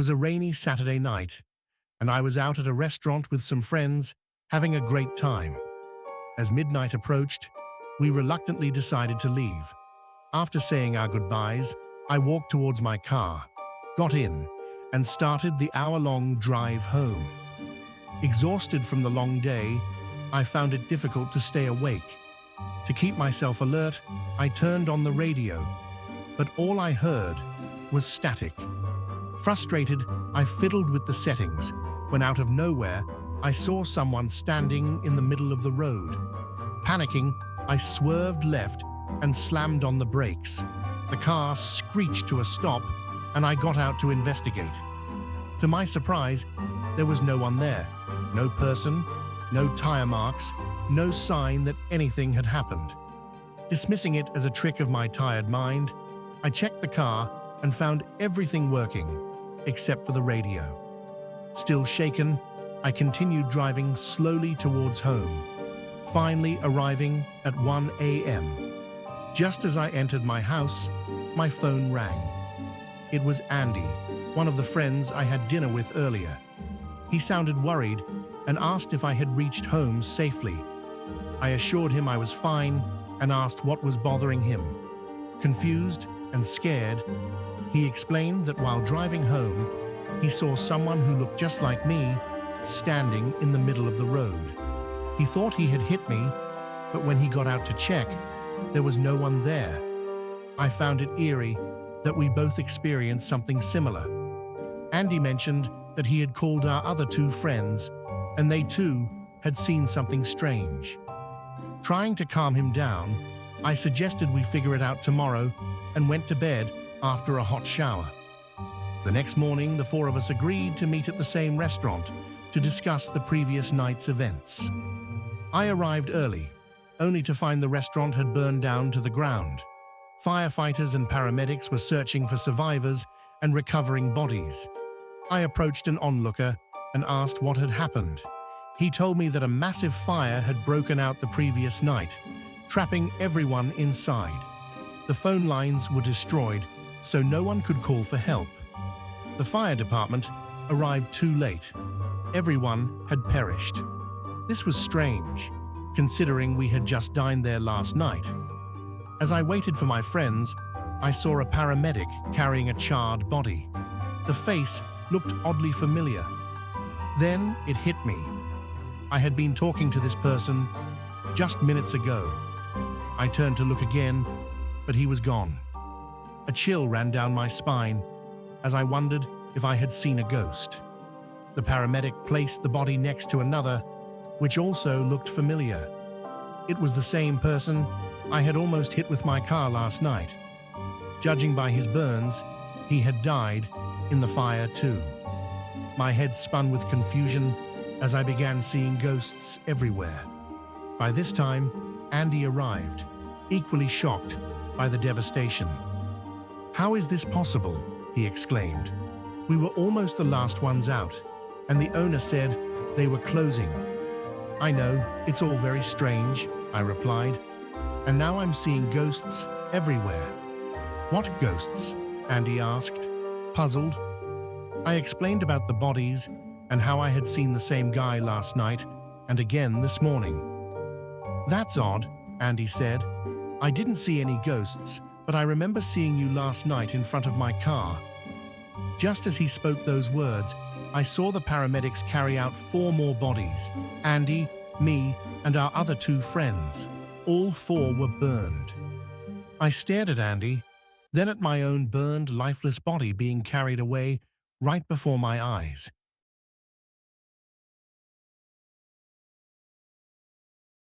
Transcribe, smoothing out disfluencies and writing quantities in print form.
was a rainy Saturday night, and I was out at a restaurant with some friends, having a great time. As midnight approached, we reluctantly decided to leave. After saying our goodbyes, I walked towards my car, got in, and started the hour-long drive home. Exhausted from the long day, I found it difficult to stay awake. To keep myself alert, I turned on the radio, but all I heard was static. Frustrated, I fiddled with the settings, when out of nowhere, I saw someone standing in the middle of the road. Panicking, I swerved left and slammed on the brakes. The car screeched to a stop, and I got out to investigate. To my surprise, there was no one there. No person, no tire marks, no sign that anything had happened. Dismissing it as a trick of my tired mind, I checked the car and found everything working, except for the radio. Still shaken, I continued driving slowly towards home, finally arriving at 1 a.m. Just as I entered my house, my phone rang. It was Andy, one of the friends I had dinner with earlier. He sounded worried and asked if I had reached home safely. I assured him I was fine and asked what was bothering him. Confused and scared, he explained that while driving home, he saw someone who looked just like me standing in the middle of the road. He thought he had hit me, but when he got out to check, there was no one there. I found it eerie that we both experienced something similar. Andy mentioned that he had called our other two friends, and they too had seen something strange. Trying to calm him down, I suggested we figure it out tomorrow and went to bed after a hot shower. The next morning, the four of us agreed to meet at the same restaurant to discuss the previous night's events. I arrived early, only to find the restaurant had burned down to the ground. Firefighters and paramedics were searching for survivors and recovering bodies. I approached an onlooker and asked what had happened. He told me that a massive fire had broken out the previous night, trapping everyone inside. The phone lines were destroyed, so no one could call for help. The fire department arrived too late. Everyone had perished. This was strange, considering we had just dined there last night. As I waited for my friends, I saw a paramedic carrying a charred body. The face looked oddly familiar. Then it hit me. I had been talking to this person just minutes ago. I turned to look again, but he was gone. A chill ran down my spine as I wondered if I had seen a ghost. The paramedic placed the body next to another, which also looked familiar. It was the same person I had almost hit with my car last night. Judging by his burns, he had died in the fire too. My head spun with confusion as I began seeing ghosts everywhere. By this time, Andy arrived, equally shocked by the devastation. "How is this possible?" he exclaimed. "We were almost the last ones out, and the owner said they were closing." "I know, it's all very strange," I replied, "and now I'm seeing ghosts everywhere." "What ghosts?" Andy asked, puzzled. I explained about the bodies and how I had seen the same guy last night and again this morning. "That's odd," Andy said. "I didn't see any ghosts, but I remember seeing you last night in front of my car." Just as he spoke those words, I saw the paramedics carry out 4 more bodies: Andy, me, and our other 2 friends. All 4 were burned. I stared at Andy, then at my own burned, lifeless body being carried away right before my eyes.